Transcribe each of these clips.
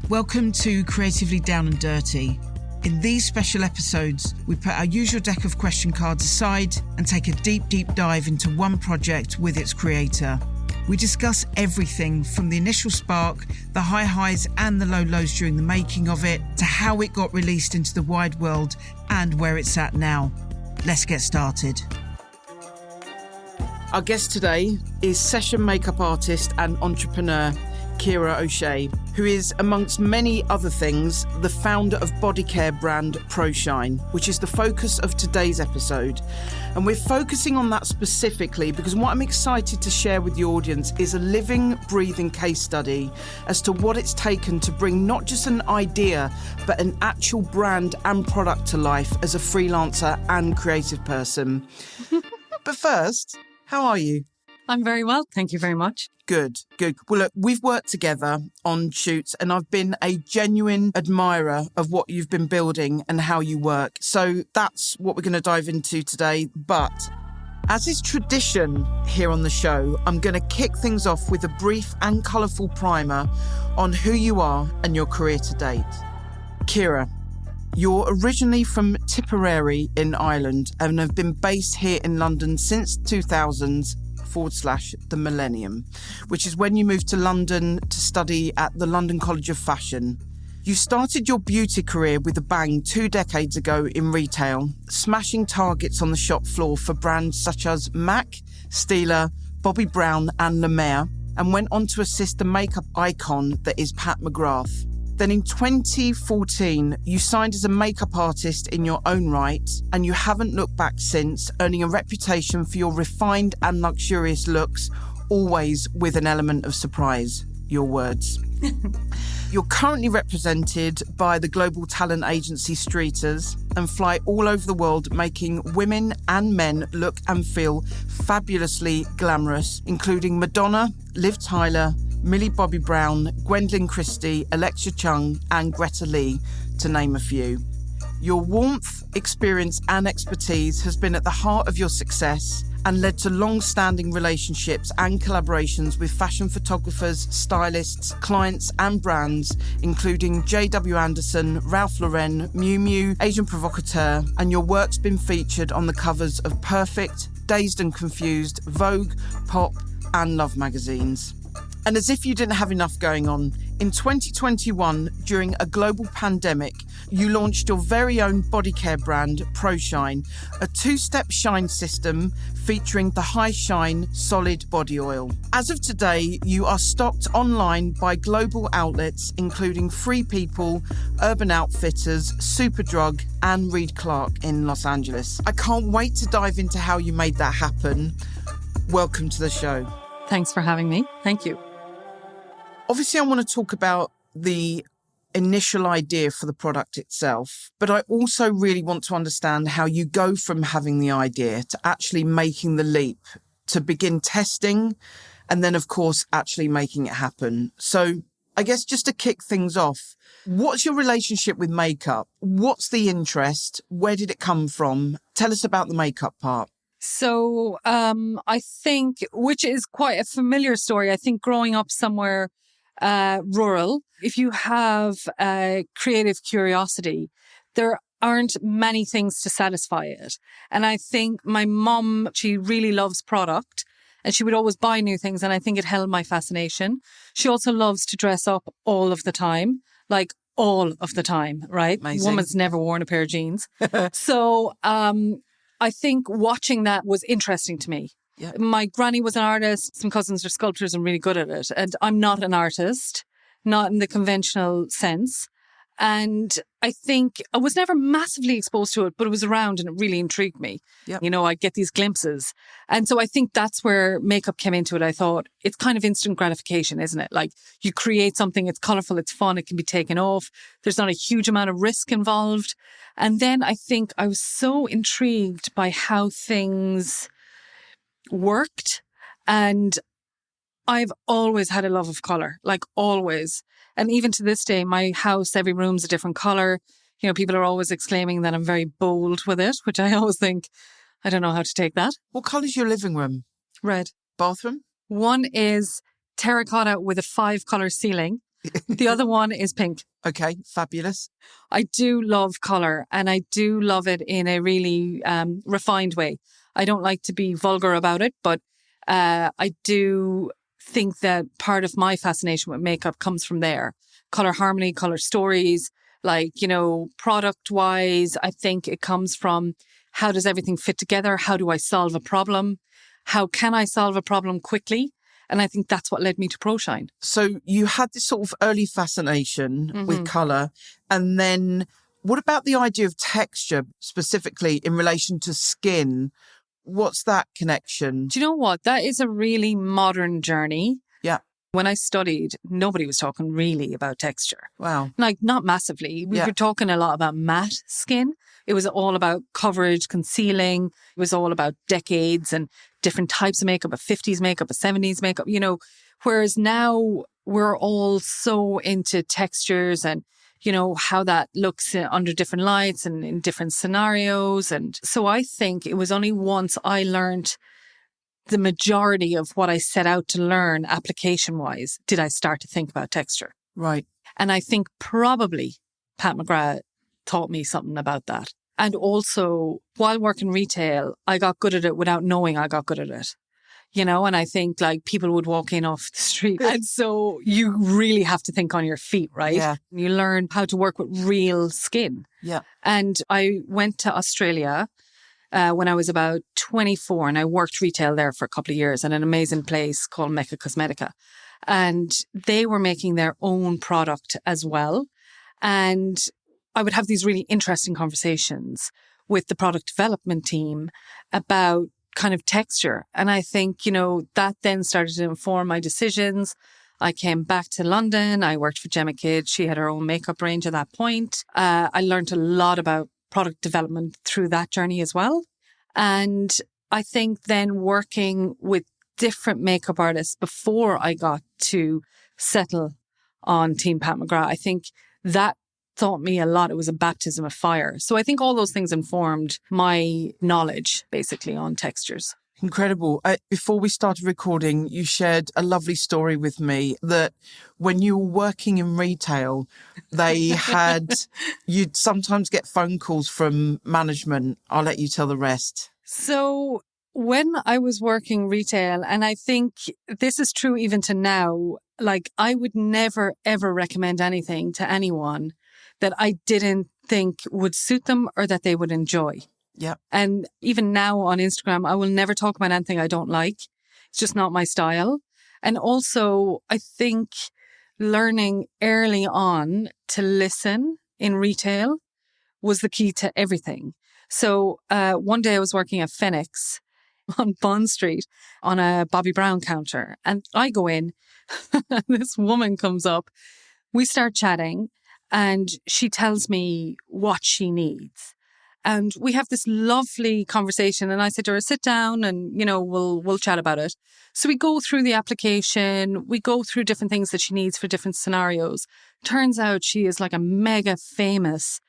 Welcome to Creatively Down and Dirty. In these special episodes, we put our usual deck of question cards aside and take a deep dive into one project with its creator. We discuss everything from the initial spark, the high highs and the low lows during the making of it, to how it got released into the wide world and where it's at now. Let's get started. Our guest today is session makeup artist and entrepreneur Ciara O'Shea, who is, amongst many other things, the founder of body care brand Proshine, which is the focus of today's episode. And we're focusing on that specifically because what I'm excited to share with the audience is a living, breathing case study as to what it's taken to bring not just an idea, but an actual brand and product to life as a freelancer and creative person. But first, how are you? I'm very well. Thank you very much. Good. Well, look, we've worked together on shoots and I've been a genuine admirer of what you've been building and how you work. So that's what we're going to dive into today. But as is tradition here on the show, I'm going to kick things off with a brief and colourful primer on who you are and your career to date. Ciara, you're originally from Tipperary in Ireland and have been based here in London since 2000s. /the millennium, which is when you moved to London to study at the London College of Fashion. You started your beauty career with a bang 2 decades ago in retail, smashing targets on the shop floor for brands such as MAC, Stila, Bobbi Brown and La Mer, and went on to assist the makeup icon that is Pat McGrath. Then in 2014, you signed as a makeup artist in your own right, and you haven't looked back since, earning a reputation for your refined and luxurious looks, always with an element of surprise. Your words. You're currently represented by the global talent agency Streeters and fly all over the world, making women and men look and feel fabulously glamorous, including Madonna, Liv Tyler, Millie Bobby Brown, Gwendolyn Christie, Alexa Chung and Greta Lee, to name a few. Your warmth, experience and expertise has been at the heart of your success and led to long-standing relationships and collaborations with fashion photographers, stylists, clients and brands, including J.W. Anderson, Ralph Lauren, Miu Miu, Asian Provocateur, and your work's been featured on the covers of Perfect, Dazed and Confused, Vogue, Pop and Love magazines. And as if you didn't have enough going on, in 2021, during a global pandemic, you launched your very own body care brand, Proshine, a 2-step shine system featuring the High Shine Solid Body Oil. As of today, you are stocked online by global outlets, including Free People, Urban Outfitters, Superdrug, and Reed Clark in Los Angeles. I can't wait to dive into how you made that happen. Welcome to the show. Thanks for having me. Thank you. Obviously, I want to talk about the initial idea for the product itself, but I also really want to understand how you go from having the idea to actually making the leap, to begin testing, and then, of course, actually making it happen. So I guess just to kick things off, what's your relationship with makeup? What's the interest? Where did it come from? Tell us about the makeup part. So I think, which is quite a familiar story, I think growing up somewhere rural, if you have creative curiosity, there aren't many things to satisfy it. And I think my mum, she really loves product and she would always buy new things. And I think it held my fascination. She also loves to dress up all of the time, like all of the time, right? Amazing. Woman's never worn a pair of jeans. So I think watching that was interesting to me. Yeah. My granny was an artist. Some cousins are sculptors and really good at it. And I'm not an artist, not in the conventional sense. And I think I was never massively exposed to it, but it was around and it really intrigued me. Yep. You know, I get these glimpses. And so I think that's where makeup came into it. I thought it's kind of instant gratification, isn't it? Like you create something, it's colourful, it's fun, it can be taken off. There's not a huge amount of risk involved. And then I think I was so intrigued by how things worked. And I've always had a love of colour, like always. And even to this day, my house, every room's a different colour. You know, people are always exclaiming that I'm very bold with it, which I always think, I don't know how to take that. What colour's your living room? Red. Bathroom? One is terracotta with a 5-colour ceiling. The other one is pink. Okay, fabulous. I do love colour, and I do love it in a really refined way. I don't like to be vulgar about it, but I do think that part of my fascination with makeup comes from there. Colour harmony, colour stories, like, you know, product wise, I think it comes from how does everything fit together? How do I solve a problem? How can I solve a problem quickly? And I think that's what led me to Proshine. So you had this sort of early fascination with colour. And then what about the idea of texture, specifically in relation to skin? What's that connection? Do you know what? That is a really modern journey. Yeah. When I studied, nobody was talking really about texture. Wow. Like, not massively. We were talking a lot about matte skin. It was all about coverage, concealing. It was all about decades and different types of makeup, a 50s makeup, a 70s makeup, you know. Whereas now we're all so into textures and, you know, how that looks under different lights and in different scenarios. And so I think it was only once I learned the majority of what I set out to learn application-wise did I start to think about texture. Right. And I think probably Pat McGrath taught me something about that. And also, while working retail, I got good at it without knowing I got good at it. You know, and I think like people would walk in off the street. And so you really have to think on your feet, right? Yeah. You learn how to work with real skin. Yeah. And I went to Australia when I was about 24, and I worked retail there for a couple of years in an amazing place called Mecca Cosmetica. And they were making their own product as well. And I would have these really interesting conversations with the product development team about kind of texture. And I think, you know, that then started to inform my decisions. I came back to London. I worked for Gemma Kidd. She had her own makeup range at that point. I learned a lot about product development through that journey as well. And I think then working with different makeup artists before I got to settle on Team Pat McGrath, I think that taught me a lot. It was a baptism of fire. So I think all those things informed my knowledge basically on textures. Incredible. Before we started recording, you shared a lovely story with me that when you were working in retail, they had, you'd sometimes get phone calls from management. I'll let you tell the rest. So when I was working retail, and I think this is true even to now, like I would never, ever recommend anything to anyone that I didn't think would suit them or that they would enjoy. Yeah. And even now on Instagram, I will never talk about anything I don't like. It's just not my style. And also, I think learning early on to listen in retail was the key to everything. So one day I was working at Phoenix on Bond Street on a Bobbi Brown counter. And I go in, this woman comes up, we start chatting, and she tells me what she needs. And we have this lovely conversation. And I said to her, sit down and, you know, we'll chat about it. So we go through the application. We go through different things that she needs for different scenarios. Turns out she is like a mega famous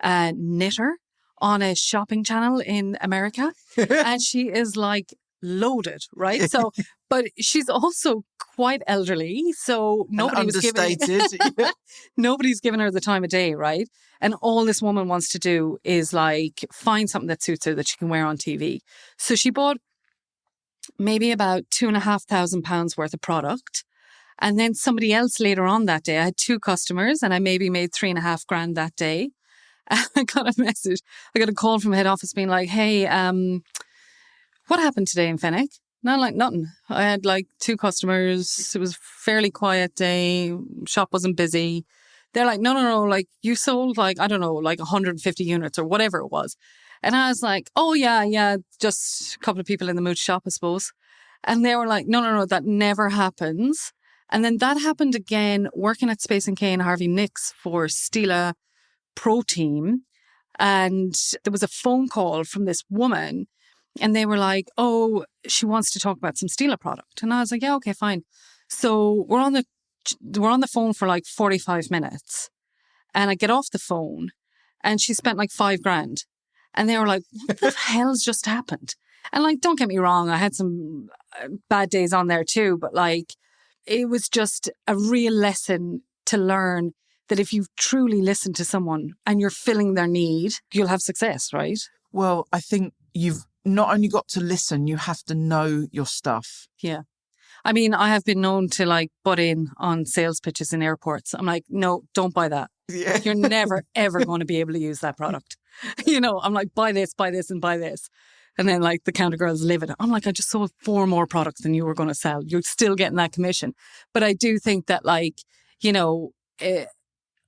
knitter on a shopping channel in America. And she is like loaded, right? So, but she's also quite elderly. So nobody's given her the time of day, right? And all this woman wants to do is like find something that suits her that she can wear on TV. So she bought maybe about £2,500 worth of product. And then somebody else later on that day, I had 2 customers and I maybe made $3,500 that day. And I got a message. I got a call from head office being like, hey, what happened today in Fennec? And I'm like, nothing. I had like 2 customers. It was a fairly quiet day. Shop wasn't busy. They're like, no. Like you sold like, I don't know, like 150 units or whatever it was. And I was like, oh yeah. Just a couple of people in the mood to shop, I suppose. And they were like, no, that never happens. And then that happened again working at Space & K and Harvey Nicks for Stila Pro Team. And there was a phone call from this woman and they were like, oh, she wants to talk about some Stila product. And I was like, yeah, okay, fine. So we're on the phone for like 45 minutes and I get off the phone and she spent like $5,000 and they were like, what the hell's just happened? And like, don't get me wrong. I had some bad days on there too, but like, it was just a real lesson to learn that if you truly listen to someone and you're filling their need, you'll have success, right? Well, I think you've not only got to listen, you have to know your stuff. Yeah. I mean, I have been known to like butt in on sales pitches in airports. I'm like, no, don't buy that. Yeah. You're never, ever going to be able to use that product. I'm like, buy this, and buy this. And then like the counter girls live it. I'm like, I just sold 4 more products than you were going to sell. You're still getting that commission. But I do think that like,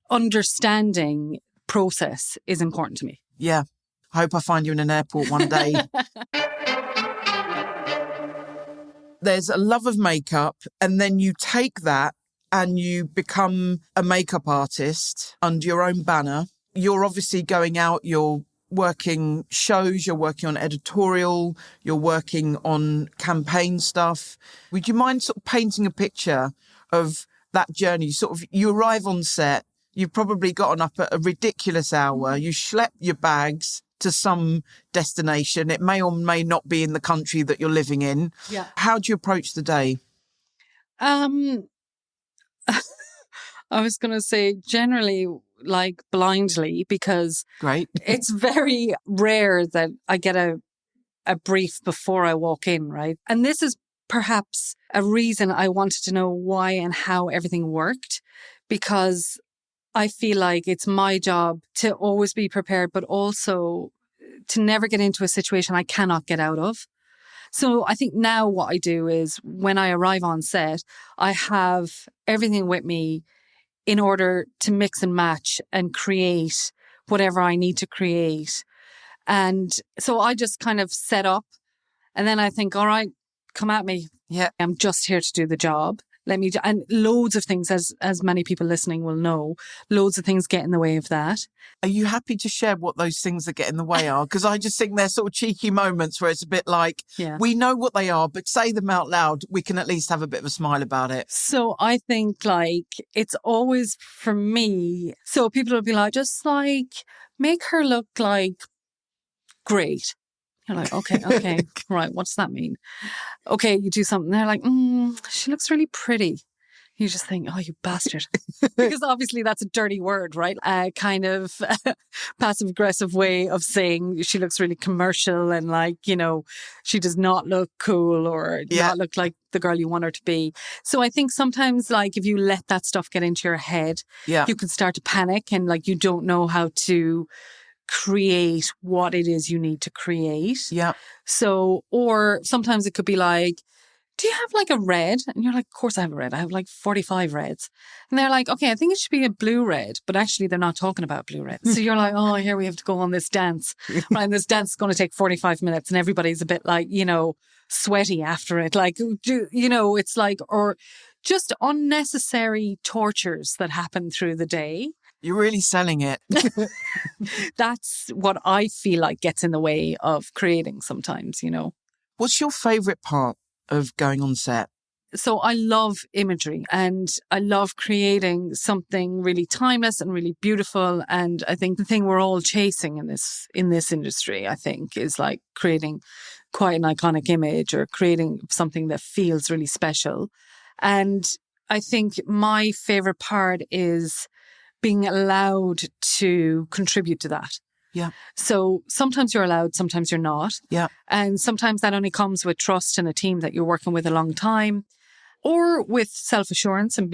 understanding process is important to me. Yeah. I hope I find you in an airport one day. There's a love of makeup, and then you take that and you become a makeup artist under your own banner. You're obviously going out, you're working shows, you're working on editorial, you're working on campaign stuff. Would you mind sort of painting a picture of that journey? You arrive on set, you've probably gotten up at a ridiculous hour, you schlep your bags to some destination. It may or may not be in the country that you're living in. Yeah. How do you approach the day? I was going to say generally like blindly, because Great. it's very rare that I get a brief before I walk in, right? And this is perhaps a reason I wanted to know why and how everything worked, because I feel like it's my job to always be prepared, but also to never get into a situation I cannot get out of. So I think now what I do is when I arrive on set, I have everything with me in order to mix and match and create whatever I need to create. And so I just kind of set up, and then I think, all right, come at me. Yeah. I'm just here to do the job. And loads of things, as many people listening will know, loads of things get in the way of that. Are you happy to share what those things that get in the way are? Because I just think they're sort of cheeky moments where it's a bit like, we know what they are, but say them out loud. We can at least have a bit of a smile about it. So I think like it's always for me. So people will be like, just like make her look like great. You're like, okay, right. What's that mean? Okay, you do something. They're like, she looks really pretty. You just think, oh, you bastard. Because obviously that's a dirty word, right? A kind of passive aggressive way of saying she looks really commercial and like, she does not look cool or not look like the girl you want her to be. So I think sometimes like if you let that stuff get into your head, you can start to panic and like you don't know how to create what it is you need to create. Yeah. So, or sometimes it could be like, do you have like a red? And you're like, of course I have a red. I have like 45 reds. And they're like, okay, I think it should be a blue red. But actually they're not talking about blue red. So you're like, oh, here we have to go on this dance. Right, and this dance is going to take 45 minutes. And everybody's a bit like, sweaty after it. Like, it's like, or just unnecessary tortures that happen through the day. You're really selling it. That's what I feel like gets in the way of creating sometimes, What's your favourite part of going on set? So I love imagery and I love creating something really timeless and really beautiful. And I think the thing we're all chasing in this industry, I think, is like creating quite an iconic image or creating something that feels really special. And I think my favorite part is being allowed to contribute to that. Yeah. So sometimes you're allowed, sometimes you're not. Yeah. And sometimes that only comes with trust in a team that you're working with a long time, or with self-assurance and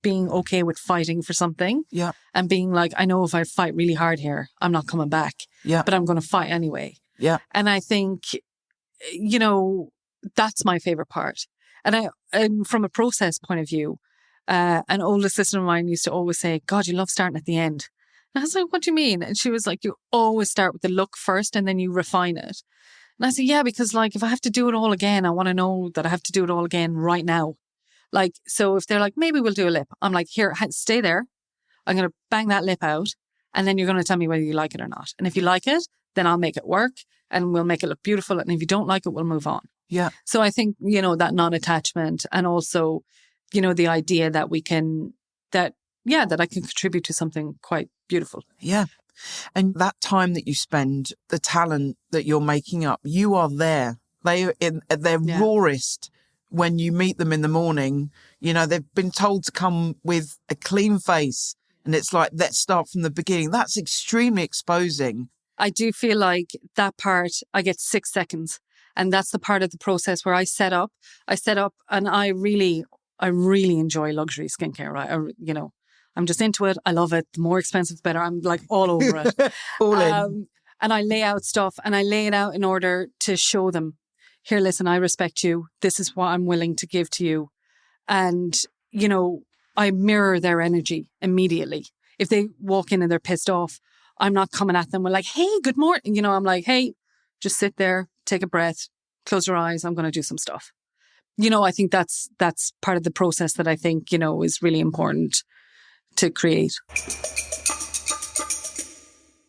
being okay with fighting for something. Yeah. And being like, I know if I fight really hard here, I'm not coming back. Yeah. But I'm going to fight anyway. Yeah. And I think, that's my favorite part. And from a process point of view, an old assistant of mine used to always say, God, you love starting at the end. And I was like, what do you mean? And she was like, you always start with the look first and then you refine it. And I said, yeah, because like if I have to do it all again, I want to know that I have to do it all again right now. Like, so if they're like, maybe we'll do a lip. I'm like, here, stay there. I'm going to bang that lip out. And then you're going to tell me whether you like it or not. And if you like it, then I'll make it work and we'll make it look beautiful. And if you don't like it, we'll move on. Yeah. So I think, that non-attachment and also, the idea that that I can contribute to something quite beautiful. Yeah. And that time that you spend, the talent that you're making up, you are there. They are in their rawest when you meet them in the morning, you know, they've been told to come with a clean face. And it's like, let's start from the beginning. That's extremely exposing. I do feel like that part, I get 6 seconds. And that's the part of the process where I set up and I really enjoy luxury skincare, right? I'm just into it. I love it. The more expensive, the better. I'm like all over it. All in. And I lay out stuff and I lay it out in order to show them, here, listen, I respect you. This is what I'm willing to give to you. And, you know, I mirror their energy immediately. If they walk in and they're pissed off, I'm not coming at them with like, hey, good morning. You know, I'm like, hey, just sit there, take a breath, close your eyes. I'm going to do some stuff. You know, I think that's part of the process that I think, you know, is really important to create.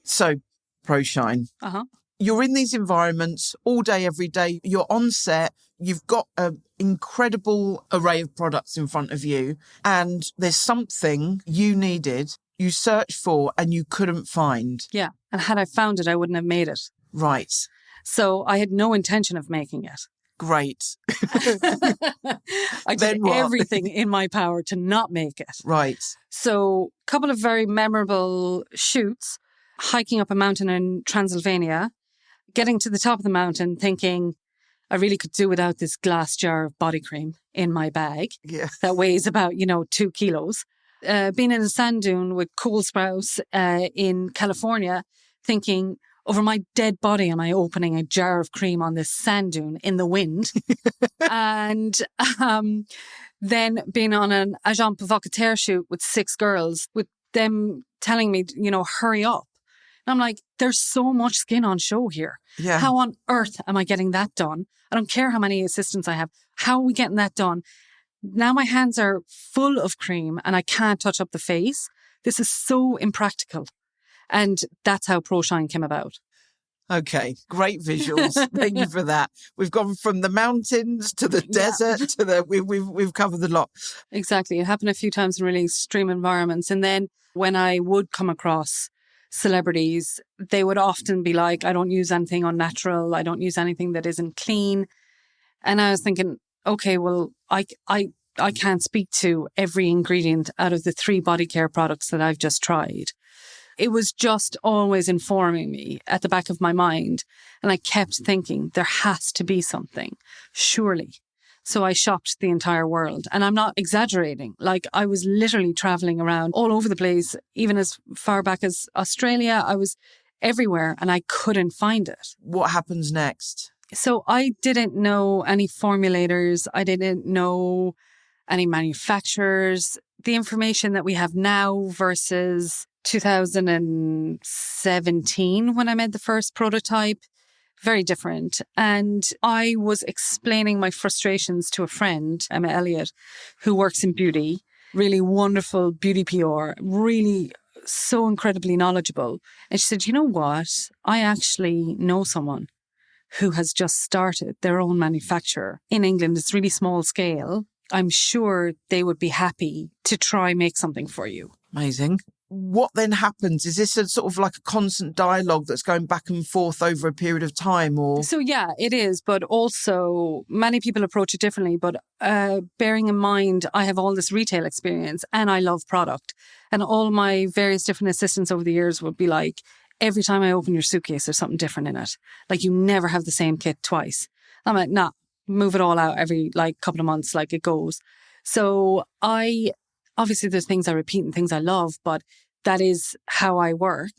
So, Proshine. You're in these environments all day, every day. You're on set. You've got an incredible array of products in front of you. And there's something you needed, you searched for, and you couldn't find. Yeah. And had I found it, I wouldn't have made it. Right. So I had no intention of making it. Great. I did everything in my power to not make it. Right. So a couple of very memorable shoots, hiking up a mountain in Transylvania, getting to the top of the mountain thinking I really could do without this glass jar of body cream in my bag that weighs about, 2 kilos. Being in a sand dune with Cool Sprouse in California, thinking, over my dead body, am I opening a jar of cream on this sand dune in the wind? And then being on an agent provocateur shoot with 6 girls, with them telling me, hurry up. And I'm like, there's so much skin on show here. Yeah. How on earth am I getting that done? I don't care how many assistants I have. How are we getting that done? Now my hands are full of cream and I can't touch up the face. This is so impractical. And that's how Proshine came about. Okay, great visuals. Thank you for that. We've gone from the mountains to the desert to the we've covered the lot. Exactly. It happened a few times in really extreme environments. And then when I would come across celebrities, they would often be like, I don't use anything unnatural. I don't use anything that isn't clean. And I was thinking, okay, well, I can't speak to every ingredient out of the 3 body care products that I've just tried. It was just always informing me at the back of my mind. And I kept thinking, there has to be something, surely. So I shopped the entire world. And I'm not exaggerating. Like, I was literally traveling around all over the place, even as far back as Australia. I was everywhere and I couldn't find it. What happens next? So I didn't know any formulators. I didn't know any manufacturers. The information that we have now versus 2017 when I made the first prototype, very different. And I was explaining my frustrations to a friend, Emma Elliott, who works in beauty, really wonderful beauty PR, really so incredibly knowledgeable. And she said, you know what? I actually know someone who has just started their own manufacturer in England. It's really small scale. I'm sure they would be happy to try make something for you. Amazing. What then happens? Is this a sort of like a constant dialogue that's going back and forth over a period of time, or? So yeah, it is. But also many people approach it differently. But bearing in mind, I have all this retail experience and I love product. And all my various different assistants over the years would be like, every time I open your suitcase, there's something different in it. Like, you never have the same kit twice. I'm like, nah, move it all out every couple of months, like it goes. So obviously there's things I repeat and things I love, but that is how I work.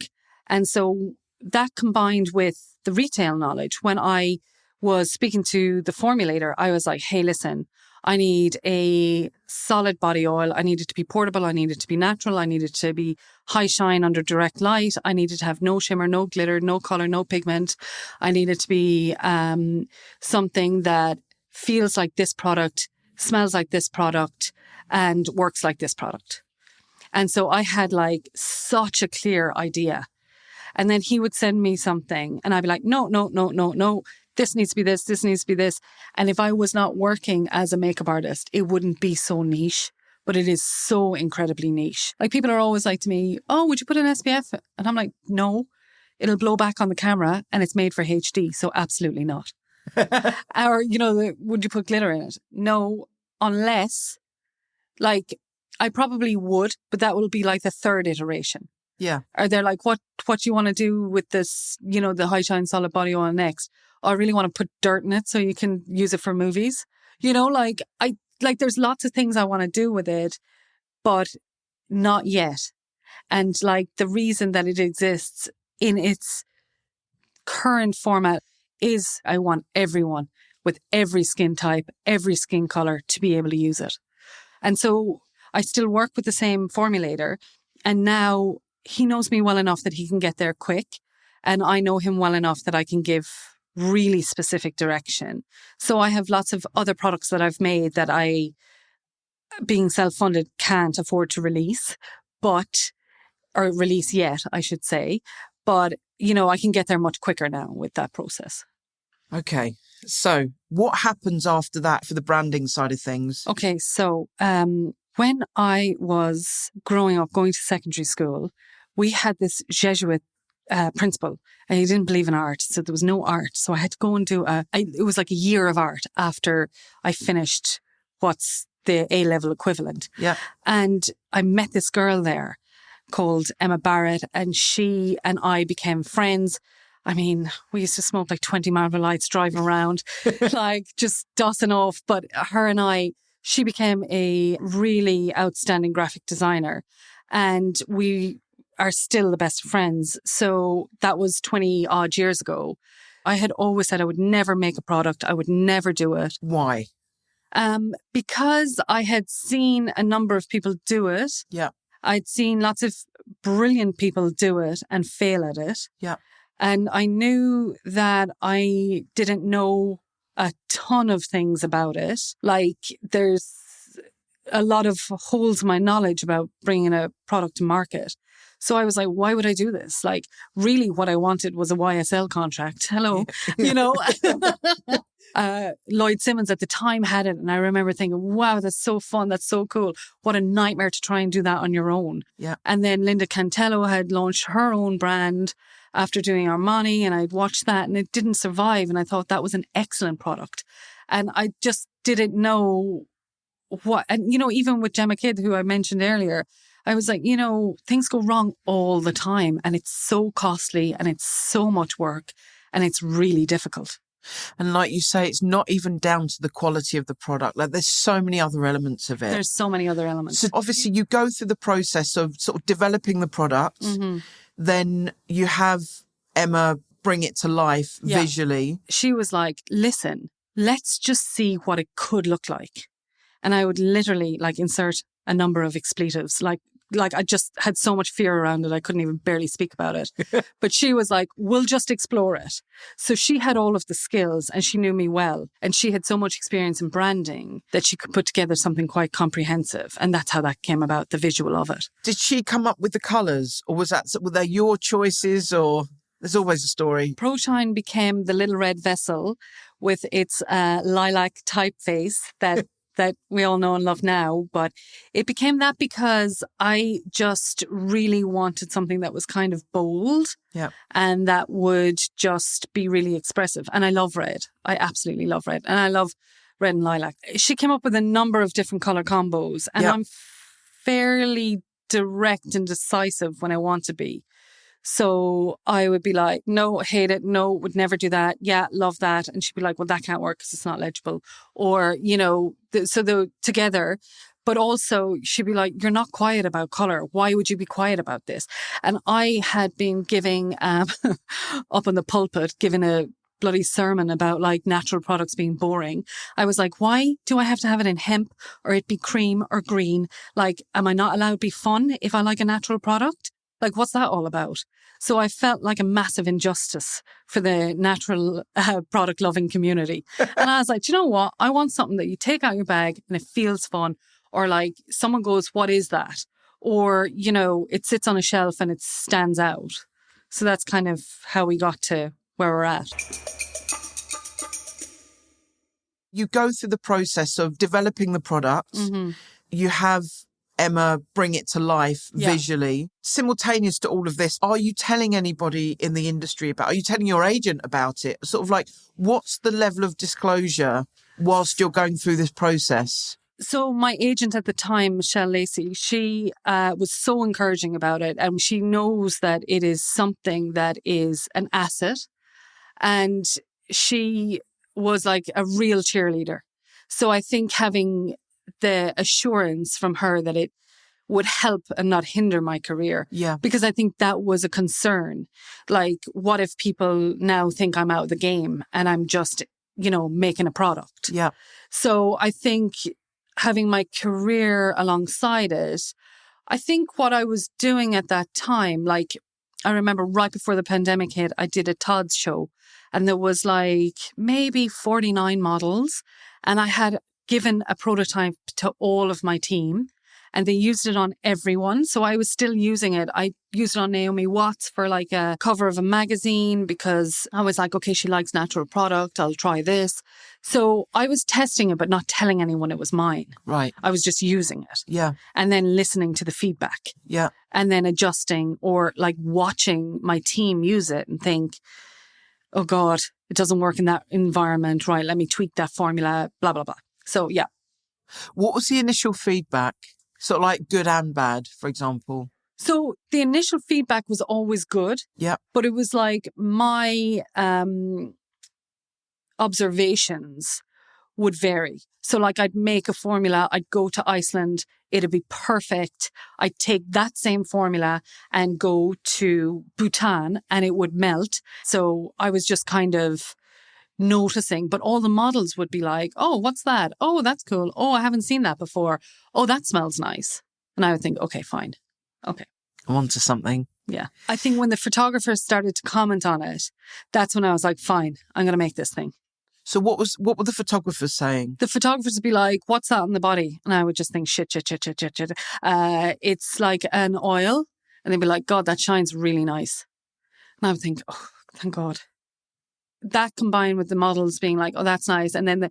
And so that combined with the retail knowledge, when I was speaking to the formulator, I was like, hey, listen, I need a solid body oil. I need it to be portable. I need it to be natural. I need it to be high shine under direct light. I need it to have no shimmer, no glitter, no color, no pigment. I need it to be something that feels like this product, smells like this product, and works like this product. And so I had such a clear idea. And then he would send me something and I'd be like, no. This needs to be this. This needs to be this. And if I was not working as a makeup artist, it wouldn't be so niche, but it is so incredibly niche. Like, people are always like to me, oh, would you put an SPF? And I'm like, no, it'll blow back on the camera and it's made for HD. So absolutely not. Or, would you put glitter in it? No, unless, like, I probably would, but that will be like the third iteration. Yeah. Or they're like, what do you want to do with this, the High Shine Solid Body Oil next? Oh, I really want to put dirt in it so you can use it for movies. There's lots of things I want to do with it, but not yet. And like the reason that it exists in its current format is I want everyone with every skin type, every skin color to be able to use it. And so I still work with the same formulator, and now he knows me well enough that he can get there quick, and I know him well enough that I can give really specific direction. So I have lots of other products that I've made that I, being self-funded, can't afford to release, or release yet, I should say. But, I can get there much quicker now with that process. Okay. So what happens after that for the branding side of things? Okay. So when I was growing up, going to secondary school, we had this Jesuit principal, and he didn't believe in art. So there was no art. So I had to go and do it was like a year of art after I finished what's the A-level equivalent. Yeah. And I met this girl there called Emma Barrett, and she and I became friends. I mean, we used to smoke like 20 Marlboro Lights driving around, like just dossing off. But her and I, she became a really outstanding graphic designer, and we are still the best of friends. So that was 20 odd years ago. I had always said I would never make a product. I would never do it. Why? Because I had seen a number of people do it. Yeah. I'd seen lots of brilliant people do it and fail at it. Yeah. And I knew that I didn't know a ton of things about it. Like there's a lot of holes in my knowledge about bringing a product to market. So I was like, why would I do this? Like, really what I wanted was a YSL contract. Hello, Lloyd Simmons at the time had it. And I remember thinking, wow, that's so fun. That's so cool. What a nightmare to try and do that on your own. Yeah. And then Linda Cantello had launched her own brand after doing Armani, and I'd watched that and it didn't survive. And I thought that was an excellent product. And I just didn't know what, and even with Gemma Kidd, who I mentioned earlier, I was like, things go wrong all the time, and it's so costly and it's so much work and it's really difficult. And like you say, it's not even down to the quality of the product. Like there's so many other elements of it. There's so many other elements. So obviously you go through the process of sort of developing the product. Mm-hmm. Then you have Emma bring it to life visually. She was like, listen, let's just see what it could look like. And I would literally insert a number of expletives. Like I just had so much fear around it. I couldn't even barely speak about it. But she was like, we'll just explore it. So she had all of the skills and she knew me well. And she had so much experience in branding that she could put together something quite comprehensive. And that's how that came about, the visual of it. Did she come up with the colours, or were they your choices, or there's always a story? Proshine became the little red vessel with its lilac typeface that we all know and love now. But it became that because I just really wanted something that was kind of bold and that would just be really expressive. And I love red. I absolutely love red. And I love red and lilac. She came up with a number of different colour combos, and I'm fairly direct and decisive when I want to be. So I would be like, no, hate it. No, would never do that. Yeah, love that. And she'd be like, well, that can't work because it's not legible. Or, together. But also she'd be like, you're not quiet about colour. Why would you be quiet about this? And I had been giving, up on the pulpit, giving a bloody sermon about natural products being boring. I was like, why do I have to have it in hemp or it be cream or green? Am I not allowed to be fun if I like a natural product? What's that all about? So I felt like a massive injustice for the natural product loving community. And I was like, do you know what? I want something that you take out your bag and it feels fun. Or someone goes, what is that? Or, it sits on a shelf and it stands out. So that's kind of how we got to where we're at. You go through the process of developing the product. Mm-hmm. You have Emma bring it to life Yeah. visually. Simultaneous to all of this, are you telling anybody in the industry are you telling your agent about it? Sort of like, what's the level of disclosure whilst you're going through this process? So my agent at the time, Michelle Lacey, she was so encouraging about it. And she knows that it is something that is an asset. And she was like a real cheerleader. So I think having the assurance from her that it would help and not hinder my career. Yeah. Because I think that was a concern. Like, what if people now think I'm out of the game and I'm just, making a product? Yeah. So I think having my career alongside it, I think what I was doing at that time, like, I remember right before the pandemic hit, I did a Todd's show and there was like maybe 49 models and I had given a prototype to all of my team and they used it on everyone. So I was still using it. I used it on Naomi Watts for like a cover of a magazine because I was like, okay, she likes natural product. I'll try this. So I was testing it, but not telling anyone it was mine. Right. I was just using it. Yeah. And then listening to the feedback. Yeah. And then adjusting or like watching my team use it and think, oh God, it doesn't work in that environment. Right. Let me tweak that formula, blah, blah, blah. So yeah. What was the initial feedback? Sort of like good and bad, for example. So the initial feedback was always good. Yeah. But it was like my observations would vary. So like I'd make a formula, I'd go to Iceland, it'd be perfect. I'd take that same formula and go to Bhutan and it would melt. So I was just kind of noticing, but all the models would be like, oh, what's that? Oh, that's cool. Oh, I haven't seen that before. Oh, that smells nice. And I would think, okay, fine. Okay. I'm onto something. Yeah. I think when the photographers started to comment on it, that's when I was like, fine, I'm going to make this thing. So what were the photographers saying? The photographers would be like, what's that on the body? And I would just think, shit. It's like an oil. And they'd be like, God, that shines really nice. And I would think, oh, thank God. That combined with the models being like, oh, that's nice. And then the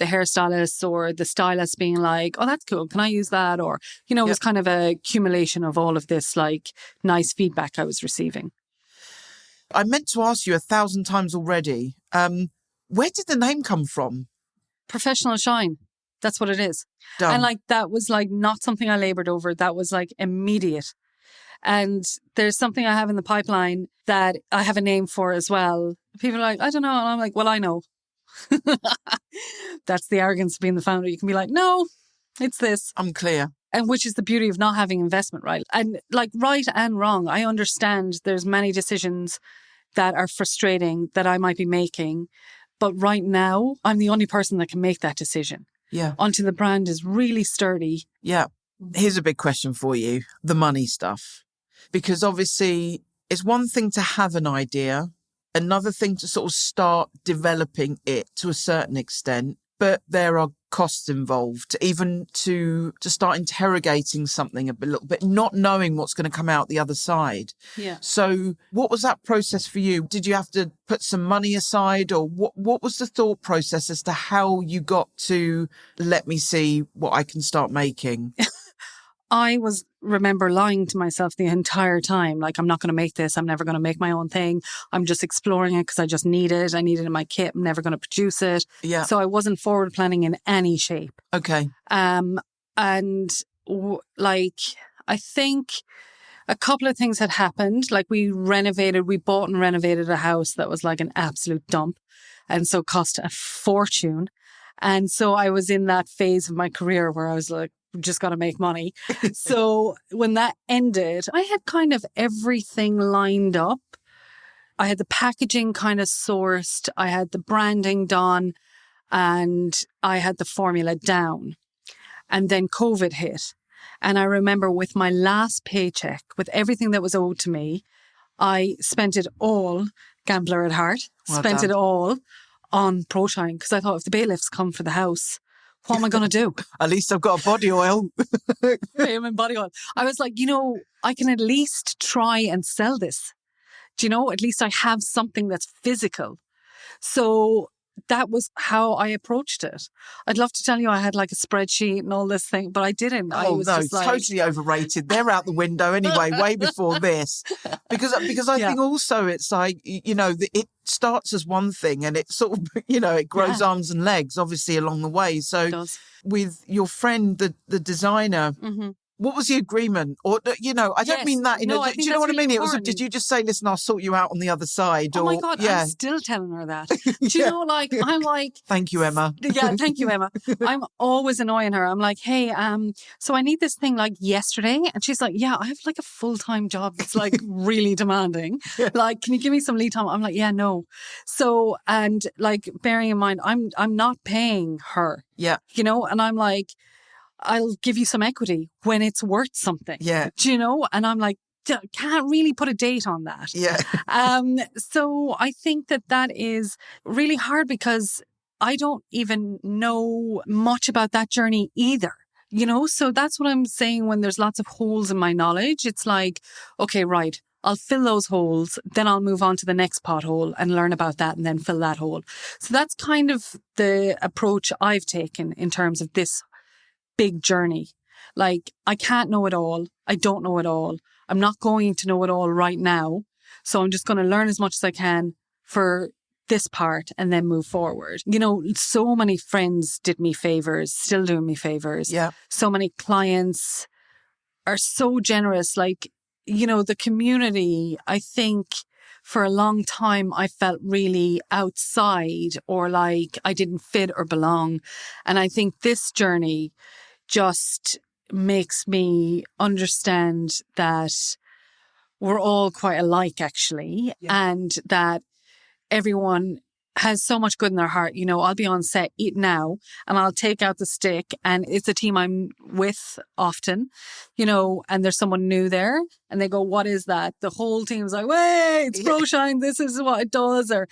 hairstylists or the stylists being like, oh, that's cool. Can I use that? Or, it was kind of a accumulation of all of this like nice feedback I was receiving. I meant to ask you 1,000 times already. Where did the name come from? Professional shine. That's what it is. Done. And like, that was like not something I labored over. That was like immediate. And there's something I have in the pipeline that I have a name for as well. People are like, I don't know. And I'm like, well, I know. That's the arrogance of being the founder. You can be like, no, it's this. I'm clear. And which is the beauty of not having investment, right? And like right and wrong, I understand there's many decisions that are frustrating that I might be making. But right now, I'm the only person that can make that decision. Yeah. Until the brand is really sturdy. Yeah. Here's a big question for you. The money stuff. Because obviously it's one thing to have an idea, another thing to sort of start developing it to a certain extent, but there are costs involved, even to start interrogating something a little bit, not knowing what's going to come out the other side. Yeah. So what was that process for you? Did you have to put some money aside, or what was the thought process as to how you got to let me see what I can start making? I remember lying to myself the entire time. Like, I'm not going to make this. I'm never going to make my own thing. I'm just exploring it because I just need it. I need it in my kit. I'm never going to produce it. Yeah. So I wasn't forward planning in any shape. Okay. I think a couple of things had happened. Like we bought and renovated a house that was like an absolute dump. And so cost a fortune. And so I was in that phase of my career where I was like, just got to make money. So when that ended, I had kind of everything lined up. I had the packaging kind of sourced. I had the branding done and I had the formula down. And then COVID hit. And I remember with my last paycheck, with everything that was owed to me, I spent it all, gambler at heart, spent it all on Proshine because I thought if the bailiffs come for the house, what am I going to do? At least I've got a body oil. Pay him in body oil. I was like, I can at least try and sell this. Do you know? At least I have something that's physical. So that was how I approached it. I'd love to tell you I had like a spreadsheet and all this thing, but I didn't. I was no, just like... totally overrated. They're out the window anyway, way before this. Because I think also it's like, it starts as one thing and it sort of, it grows arms and legs, obviously, along the way. So with your friend, the designer, what was the agreement? Or, I don't mean that. Do you know what I mean? It was, did you just say, listen, I'll sort you out on the other side? Oh my God, I'm still telling her that. Do you know, I'm like... Thank you, Emma. Yeah, thank you, Emma. I'm always annoying her. I'm like, hey, so I need this thing like yesterday. And she's like, yeah, I have like a full-time job that's like really demanding. Like, can you give me some lead time? I'm like, yeah, no. So, and like, bearing in mind, I'm not paying her. Yeah. And I'm like, I'll give you some equity when it's worth something. Yeah. Do you know? And I'm like, can't really put a date on that. Yeah. So I think that is really hard because I don't even know much about that journey either. So that's what I'm saying when there's lots of holes in my knowledge. It's like, okay, right, I'll fill those holes, then I'll move on to the next pothole and learn about that and then fill that hole. So that's kind of the approach I've taken in terms of this big journey. Like, I can't know it all. I don't know it all. I'm not going to know it all right now. So I'm just going to learn as much as I can for this part and then move forward. So many friends did me favors, still doing me favors. Yeah. So many clients are so generous. Like, the community, I think for a long time, I felt really outside or like I didn't fit or belong. And I think this journey just makes me understand that we're all quite alike, actually, and that everyone has so much good in their heart. I'll be on set now and I'll take out the stick and it's a team I'm with often, and there's someone new there and they go, what is that? The whole team's like, wait, it's Proshine. This is what it does. Or,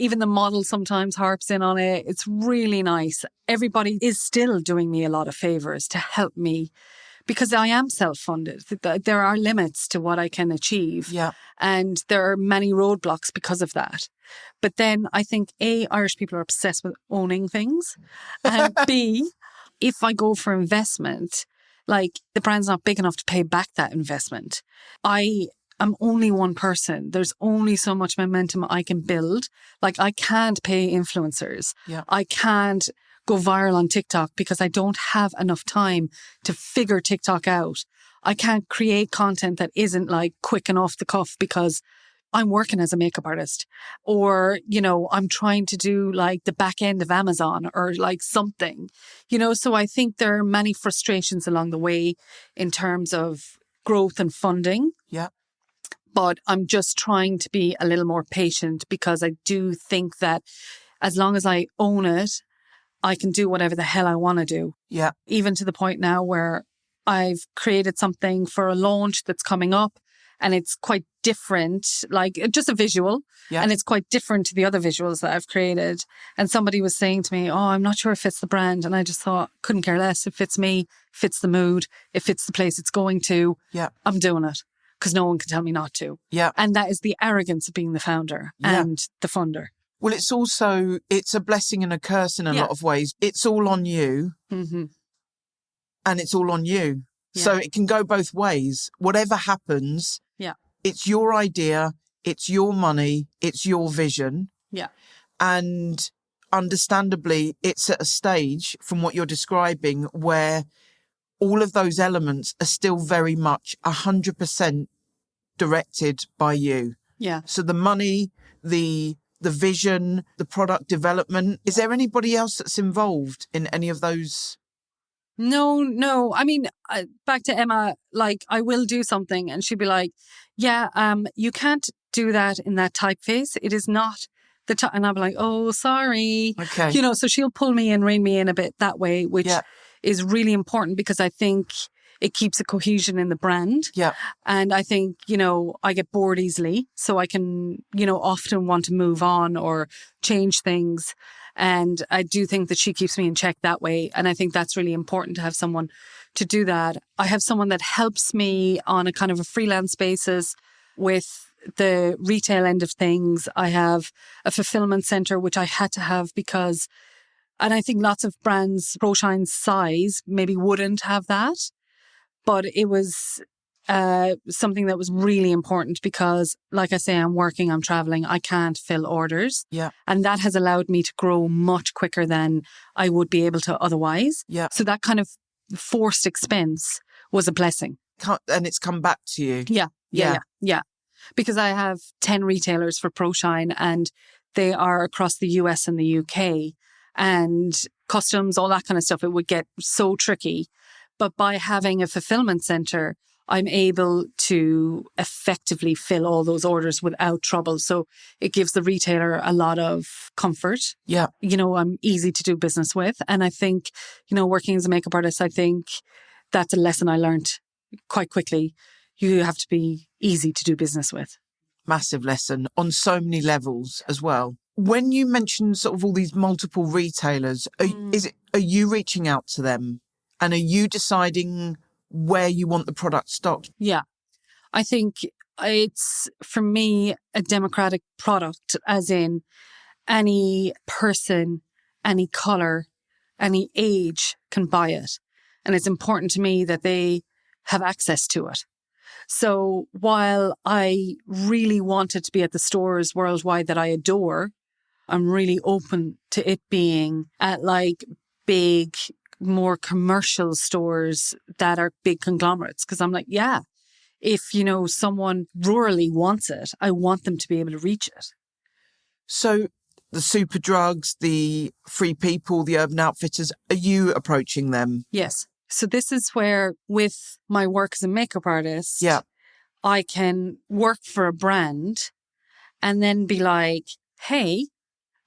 even the model sometimes harps in on it. It's really nice. Everybody is still doing me a lot of favors to help me because I am self-funded. There are limits to what I can achieve. Yeah. And there are many roadblocks because of that. But then I think A, Irish people are obsessed with owning things. And B, if I go for investment, like the brand's not big enough to pay back that investment. I'm only one person. There's only so much momentum I can build. Like, I can't pay influencers. Yeah. I can't go viral on TikTok because I don't have enough time to figure TikTok out. I can't create content that isn't like quick and off the cuff because I'm working as a makeup artist or, I'm trying to do like the back end of Amazon or like something, so I think there are many frustrations along the way in terms of growth and funding. Yeah. But I'm just trying to be a little more patient because I do think that as long as I own it, I can do whatever the hell I want to do. Yeah. Even to the point now where I've created something for a launch that's coming up and it's quite different, like just a visual. Yeah. And it's quite different to the other visuals that I've created. And somebody was saying to me, I'm not sure it fits the brand. And I just thought, couldn't care less. It fits me, fits the mood, it fits the place it's going to. Yeah. I'm doing it. Because no one can tell me not to. Yeah. And that is the arrogance of being the founder and the funder. Well, it's a blessing and a curse in a lot of ways. It's all on you and it's all on you. Yeah. So it can go both ways. Whatever happens, it's your idea, it's your money, it's your vision. Yeah. And understandably, it's at a stage from what you're describing where all of those elements are still very much 100% directed by you. Yeah. So the money, the vision, the product development, is there anybody else that's involved in any of those? No. I mean, back to Emma, like I will do something and she'd be like, you can't do that in that typeface. It is not the type. And I'll be like, oh, sorry. Okay. So she'll pull me in, rein me in a bit that way, which is really important because I think it keeps a cohesion in the brand. Yeah. And I think, I get bored easily. So I can, often want to move on or change things. And I do think that she keeps me in check that way. And I think that's really important to have someone to do that. I have someone that helps me on a kind of a freelance basis with the retail end of things. I have a fulfillment center, which I had to have because, and I think lots of brands, Proshine's size, maybe wouldn't have that. But it was something that was really important because, like I say, I'm working, I'm traveling, I can't fill orders. Yeah. And that has allowed me to grow much quicker than I would be able to otherwise. Yeah. So that kind of forced expense was a blessing. And it's come back to you. Yeah. Because I have 10 retailers for Proshine and they are across the US and the UK, and customs, all that kind of stuff. It would get so tricky. But by having a fulfillment center, I'm able to effectively fill all those orders without trouble. So it gives the retailer a lot of comfort. Yeah. I'm easy to do business with. And I think, working as a makeup artist, I think that's a lesson I learned quite quickly. You have to be easy to do business with. Massive lesson on so many levels as well. When you mention sort of all these multiple retailers, are you reaching out to them? And are you deciding where you want the product stocked? Yeah. I think it's, for me, a democratic product, as in any person, any colour, any age can buy it. And it's important to me that they have access to it. So while I really wanted to be at the stores worldwide that I adore, I'm really open to it being at like big, more commercial stores that are big conglomerates. Because I'm like, yeah, if, someone rurally wants it, I want them to be able to reach it. So the super drugs, the Free People, the Urban Outfitters, are you approaching them? Yes. So this is where, with my work as a makeup artist, I can work for a brand and then be like, hey,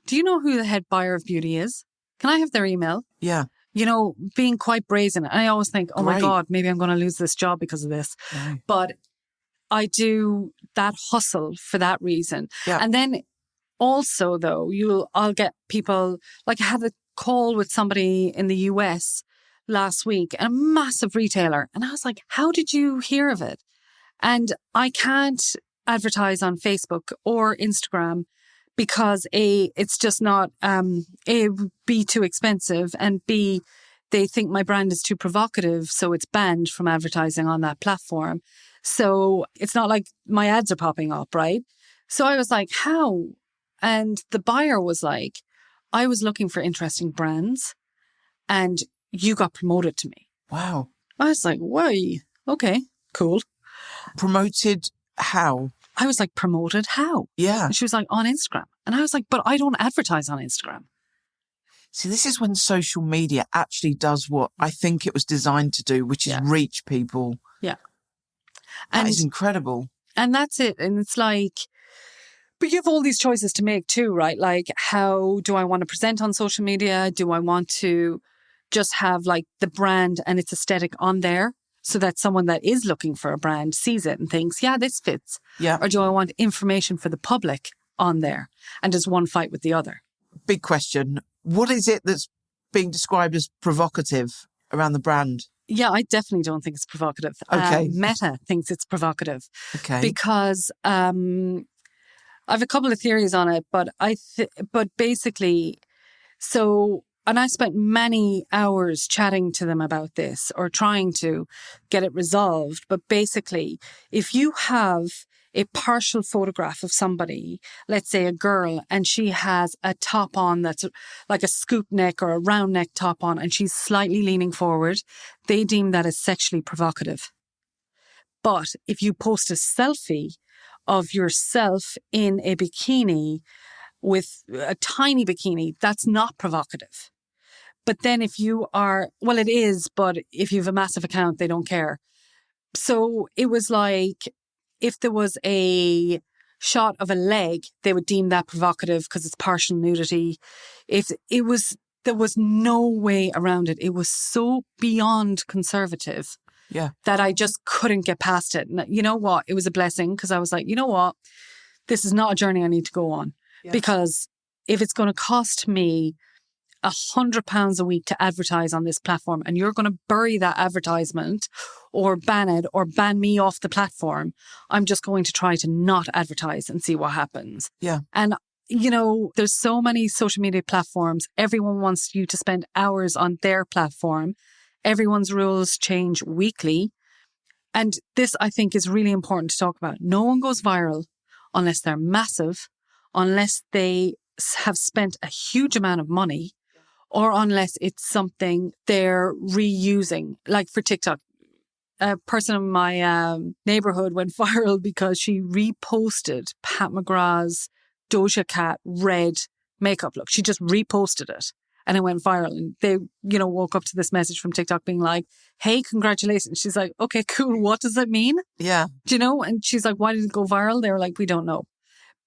do you know who the head buyer of beauty is? Can I have their email? Yeah. Being quite brazen. I always think, oh my Great. God, maybe I'm going to lose this job because of this. No. But I do that hustle for that reason. Yeah. And then also, though, I'll get people, like I had a call with somebody in the US last week, a massive retailer. And I was like, how did you hear of it? And I can't advertise on Facebook or Instagram because A, it's just not, A, B, too expensive, and B, they think my brand is too provocative, so it's banned from advertising on that platform. So it's not like my ads are popping up, right? So I was like, how? And the buyer was like, I was looking for interesting brands and you got promoted to me. Wow. I was like, why? Okay, cool. Promoted how? I was like, promoted how? Yeah. And she was like, on Instagram. And I was like, but I don't advertise on Instagram. See, this is when social media actually does what I think it was designed to do, which is reach people. Yeah. That is incredible. And that's it. And it's like, but you have all these choices to make too, right? Like, how do I want to present on social media? Do I want to just have like the brand and its aesthetic on there so that someone that is looking for a brand sees it and thinks, yeah, this fits? Yeah. Or do I want information for the public on there? And does one fight with the other? Big question. What is it that's being described as provocative around the brand? Yeah, I definitely don't think it's provocative. Okay. Meta thinks it's provocative. Okay. Because I have a couple of theories on it, but but basically, so, and I spent many hours chatting to them about this or trying to get it resolved. But basically, if you have a partial photograph of somebody, let's say a girl, and she has a top on that's like a scoop neck or a round neck top on, and she's slightly leaning forward, they deem that as sexually provocative. But if you post a selfie of yourself in a bikini with a tiny bikini, that's not provocative. But then if you are, well, it is, but if you have a massive account, they don't care. So it was like, if there was a shot of a leg, they would deem that provocative because it's partial nudity. There was no way around it. It was so beyond conservative that I just couldn't get past it. And you know what? It was a blessing because I was like, you know what? This is not a journey I need to go on because if it's going to cost me £100 a week to advertise on this platform and you're going to bury that advertisement or ban it or ban me off the platform, I'm just going to try to not advertise and see what happens. Yeah. And, you know, there's so many social media platforms. Everyone wants you to spend hours on their platform. Everyone's rules change weekly. And this, I think, is really important to talk about. No one goes viral unless they're massive, unless they have spent a huge amount of money, or unless it's something they're reusing. Like for TikTok, a person in my neighborhood went viral because she reposted Pat McGrath's Doja Cat red makeup look. She just reposted it and it went viral. And they, you know, woke up to this message from TikTok being like, hey, congratulations. She's like, okay, cool. What does that mean? Yeah. Do you know? And she's like, why did it go viral? They were like, we don't know.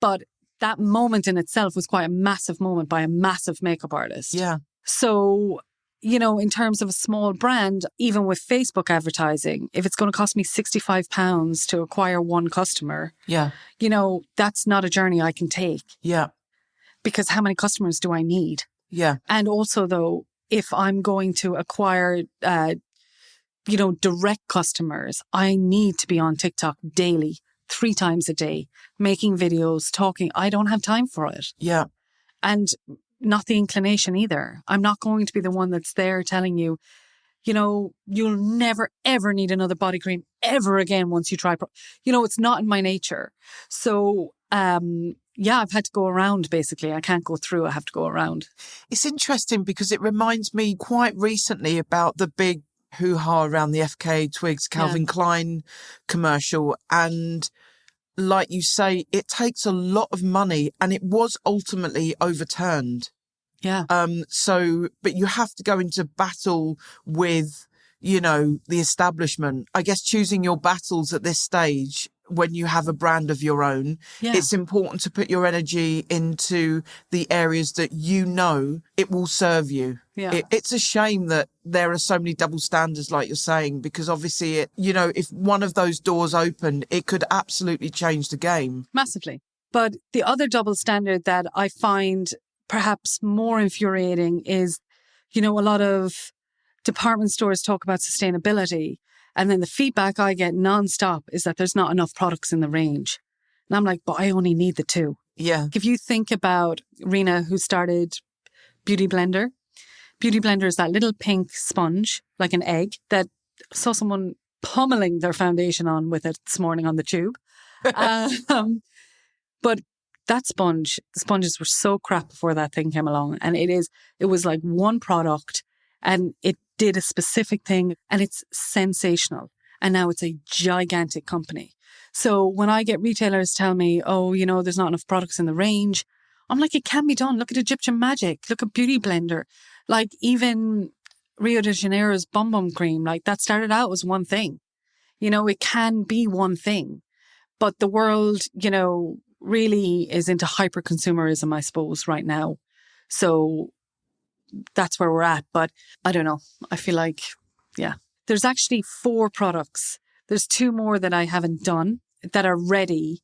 But that moment in itself was quite a massive moment by a massive makeup artist. Yeah. So, you know, in terms of a small brand, even with Facebook advertising, if it's going to cost me £65 to acquire one customer, Yeah. you know, that's not a journey I can take. Yeah. Because how many customers do I need? Yeah. And also, though, if I'm going to acquire, you know, direct customers, I need to be on TikTok daily, 3 times a day, making videos, talking. I don't have time for it. Yeah. And not the inclination either. I'm not going to be the one that's there telling you, you know, you'll never, ever need another body cream ever again once you try. You know, it's not in my nature. So, yeah, I've had to go around, basically. I can't go through. I have to go around. It's interesting because it reminds me quite recently about the big hoo-ha around the FKA Twigs Calvin Klein commercial. And like you say, it takes a lot of money and it was ultimately overturned. Yeah. So, but you have to go into battle with, you know, the establishment. I guess choosing your battles at this stage when you have a brand of your own, it's important to put your energy into the areas that you know it will serve you. Yeah. It's a shame that there are so many double standards, like you're saying, because obviously, you know, if one of those doors opened, it could absolutely change the game. Massively. But the other double standard that I find perhaps more infuriating is, you know, a lot of department stores talk about sustainability. And then the feedback I get nonstop is that there's not enough products in the range. And I'm like, but I only need the 2. Yeah. If you think about Rena, who started Beauty Blender is that little pink sponge, like an egg, that I saw someone pummeling their foundation on with it this morning on the tube. But that sponge, the sponges were so crap before that thing came along. And it was like one product and it did a specific thing and it's sensational. And now it's a gigantic company. So when I get retailers tell me, oh, you know, there's not enough products in the range, I'm like, it can be done. Look at Egyptian Magic. Look at Beauty Blender. Like even Rio de Janeiro's Bum Bum Cream, like that started out as one thing. You know, it can be one thing. But the world, you know, really is into hyper consumerism, I suppose, right now. So that's where we're at. But I don't know. I feel like, yeah, there's actually 4 products. There's 2 more that I haven't done that are ready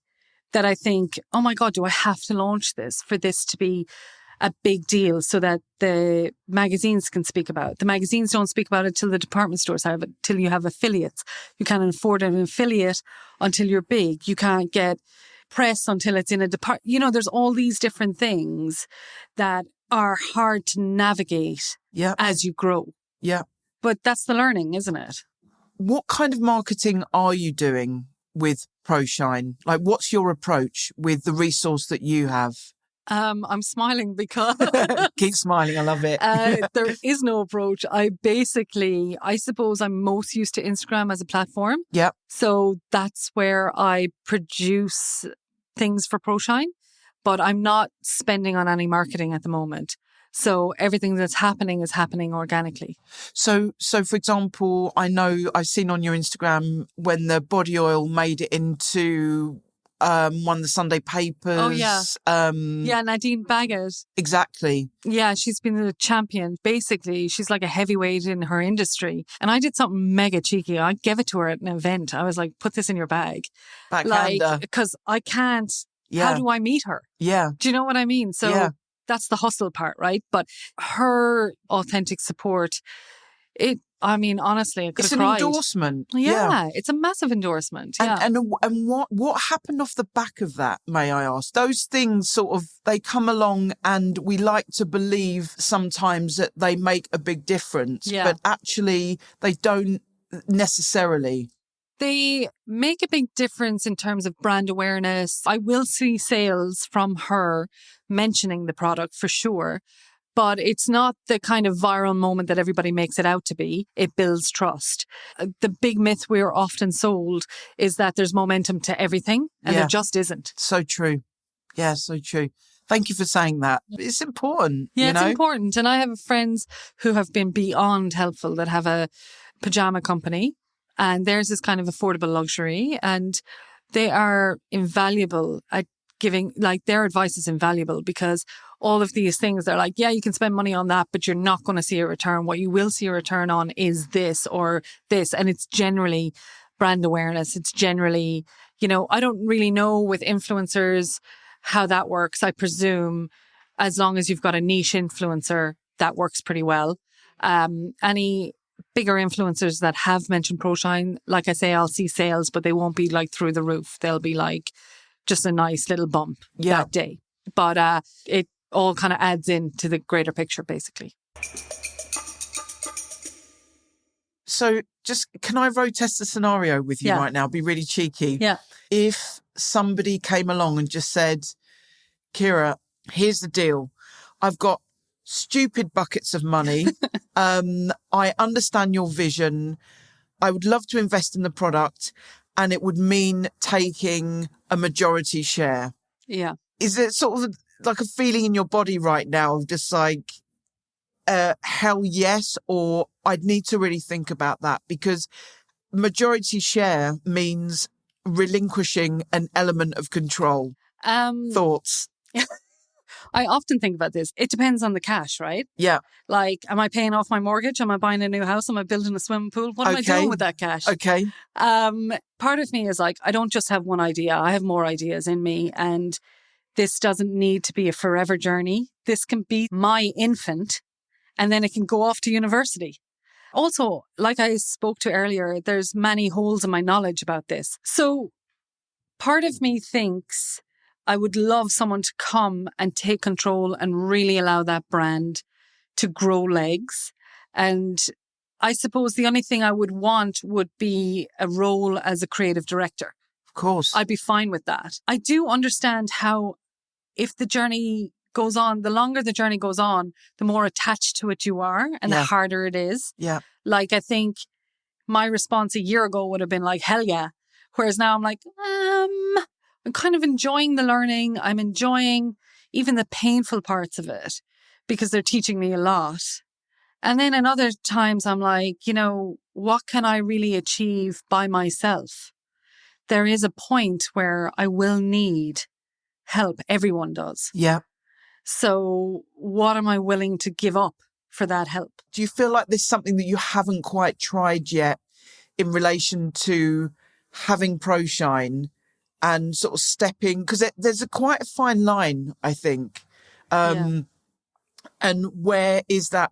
that I think, oh my God, do I have to launch this for this to be a big deal so that the magazines can speak about it? The magazines don't speak about it till the department stores have it, till you have affiliates. You can't afford an affiliate until you're big. You can't get press until it's in a department. You know, there's all these different things that are hard to navigate as you grow. Yeah. But that's the learning, isn't it? What kind of marketing are you doing with Proshine? Like, what's your approach with the resource that you have? I'm smiling because... Keep smiling, I love it. There is no approach. I suppose I'm most used to Instagram as a platform. Yeah. So that's where I produce things for Proshine, but I'm not spending on any marketing at the moment. So everything that's happening is happening organically. So for example, I know I've seen on your Instagram when the body oil made it into one of the Sunday papers. Oh, yeah. Yeah, Nadine Baggett. Exactly. Yeah, she's been a champion. Basically, she's like a heavyweight in her industry. And I did something mega cheeky. I gave it to her at an event. I was like, put this in your bag. Backhander. Like, because I can't. Yeah. How do I meet her? Yeah. Do you know what I mean? So that's the hustle part, right? But her authentic support, honestly, I could It's have an cried. endorsement. Yeah, it's a massive endorsement. Yeah. And what happened off the back of that, may I ask? Those things sort of, they come along and we like to believe sometimes that they make a big difference, but actually they don't necessarily. They make a big difference in terms of brand awareness. I will see sales from her mentioning the product for sure, but it's not the kind of viral moment that everybody makes it out to be. It builds trust. The big myth we're often sold is that there's momentum to everything, and there just isn't. So true. Yeah, so true. Thank you for saying that. It's important. Yeah, it's important. And I have friends who have been beyond helpful that have a pajama company, and theirs is kind of affordable luxury, and they are invaluable at giving, like, their advice is invaluable, because all of these things, they're like, yeah, you can spend money on that, but you're not going to see a return. What you will see a return on is this or this. And it's generally brand awareness. It's generally, I don't really know with influencers how that works. I presume as long as you've got a niche influencer, that works pretty well. Any bigger influencers that have mentioned Proshine, like I say, I'll see sales, but they won't be like through the roof. They'll be like just a nice little bump that day. But it all kind of adds into the greater picture, basically. So can I road test a scenario with you right now? Be really cheeky. Yeah. If somebody came along and just said, Ciara, here's the deal. I've got stupid buckets of money. I understand your vision. I would love to invest in the product, and it would mean taking a majority share. Yeah. Is it sort of like a feeling in your body right now of just like, hell yes, or I'd need to really think about that, because majority share means relinquishing an element of control. Thoughts? I often think about this. It depends on the cash, right? Yeah. Like, am I paying off my mortgage? Am I buying a new house? Am I building a swimming pool? What am I doing with that cash? Okay. Part of me is like, I don't just have one idea. I have more ideas in me, and this doesn't need to be a forever journey. This can be my infant, and then it can go off to university. Also, like I spoke to earlier, there's many holes in my knowledge about this. So part of me thinks I would love someone to come and take control and really allow that brand to grow legs. And I suppose the only thing I would want would be a role as a creative director. Of course. I'd be fine with that. I do understand how, if the journey goes on, the longer the journey goes on, the more attached to it you are, and the harder it is. Yeah. Like, I think my response a year ago would have been like, hell yeah. Whereas now I'm like, I'm kind of enjoying the learning. I'm enjoying even the painful parts of it, because they're teaching me a lot. And then in other times I'm like, what can I really achieve by myself? There is a point where I will need help. Everyone does. Yeah. So what am I willing to give up for that help? Do you feel like there's something that you haven't quite tried yet in relation to having Proshine and sort of stepping? Because there's quite a fine line, I think. And where is that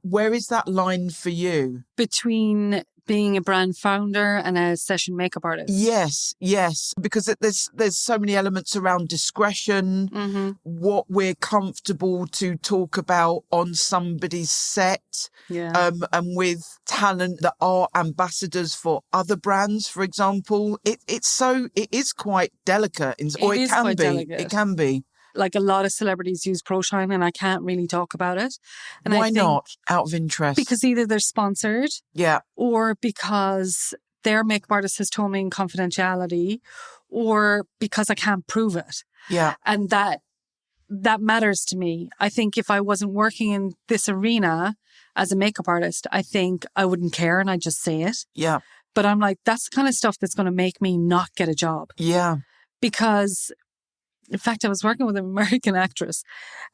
line for you? Between being a brand founder and a session makeup artist. Yes. Because there's so many elements around discretion, what we're comfortable to talk about on somebody's set, and with talent that are ambassadors for other brands, for example. It is quite delicate, It can be. Like, a lot of celebrities use Proshine, and I can't really talk about it. And why not? Out of interest? Because either they're sponsored, or because their makeup artist has told me in confidentiality, or because I can't prove it. Yeah. And that matters to me. I think if I wasn't working in this arena as a makeup artist, I think I wouldn't care and I'd just say it. Yeah. But I'm like, that's the kind of stuff that's going to make me not get a job. Yeah. Because, in fact, I was working with an American actress,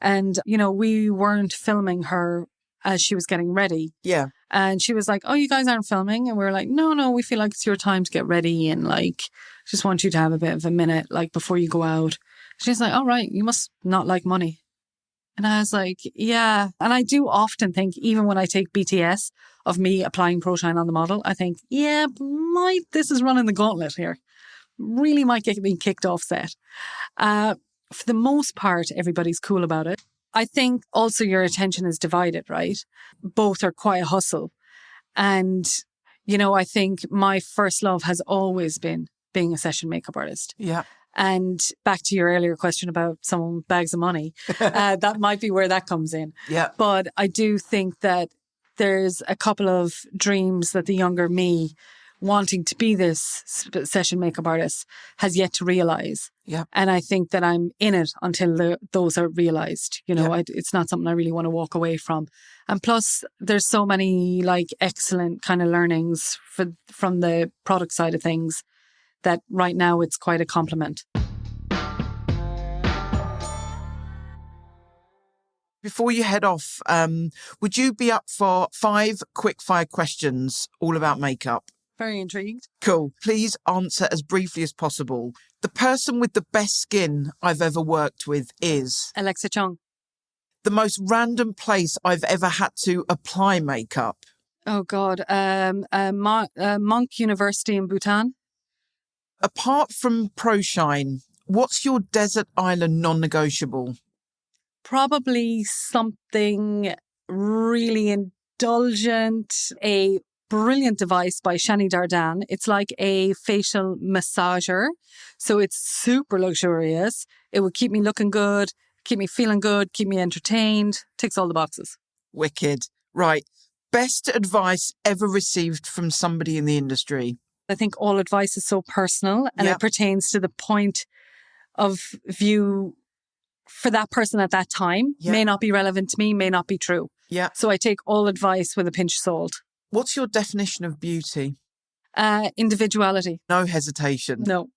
and, we weren't filming her as she was getting ready. Yeah. And she was like, oh, you guys aren't filming? And we were like, no, we feel like it's your time to get ready. And like, just want you to have a bit of a minute, like, before you go out. She's like, all right, you must not like money. And I was like, yeah. And I do often think, even when I take BTS of me applying Proshine on the model, I think, yeah, this is running the gauntlet here. Really might get me kicked off set. For the most part, everybody's cool about it. I think also your attention is divided, right? Both are quite a hustle. And, I think my first love has always been being a session makeup artist. Yeah. And back to your earlier question about someone with bags of money, that might be where that comes in. Yeah. But I do think that there's a couple of dreams that the younger me wanting to be this session makeup artist has yet to realize. Yeah. And I think that I'm in it until those are realized. It's not something I really want to walk away from. And plus, there's so many excellent kind of learnings from the product side of things that right now it's quite a compliment. Before you head off, would you be up for 5 quick-fire questions all about makeup? Very intrigued. Cool. Please answer as briefly as possible. The person with the best skin I've ever worked with is? Alexa Chung. The most random place I've ever had to apply makeup? Oh, God. Monk University in Bhutan. Apart from Proshine, what's your desert island non-negotiable? Probably something really indulgent, a brilliant device by Shani Dardan. It's like a facial massager. So it's super luxurious. It would keep me looking good, keep me feeling good, keep me entertained. Ticks all the boxes. Wicked. Right. Best advice ever received from somebody in the industry? I think all advice is so personal and it pertains to the point of view for that person at that time. May not be relevant to me, may not be true. Yeah. So I take all advice with a pinch of salt. What's your definition of beauty? Individuality. No hesitation. No.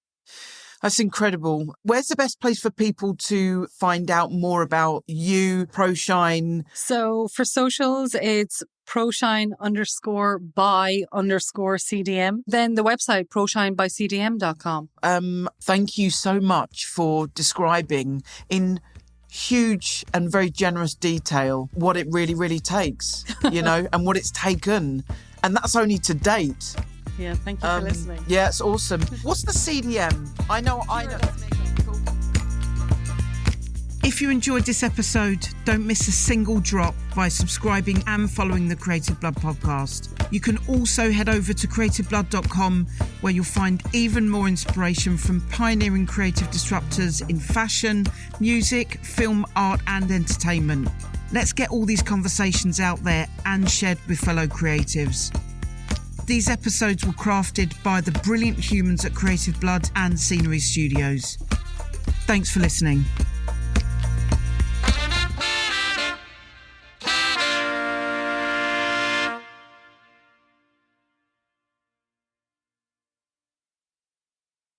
That's incredible. Where's the best place for people to find out more about you, Proshine? So for socials, it's Proshine_by_CDM. Then the website, proshinebystdm.com. Thank you so much for describing in huge and very generous detail what it really, really takes, and what it's taken. And that's only to date. Yeah, thank you for listening. Yeah, it's awesome. What's the CDM? I know. If you enjoyed this episode, don't miss a single drop by subscribing and following the Creative Blood podcast. You can also head over to creativeblood.com, where you'll find even more inspiration from pioneering creative disruptors in fashion, music, film, art and entertainment. Let's get all these conversations out there and shared with fellow creatives. These episodes were crafted by the brilliant humans at Creative Blood and Scenery Studios. Thanks for listening.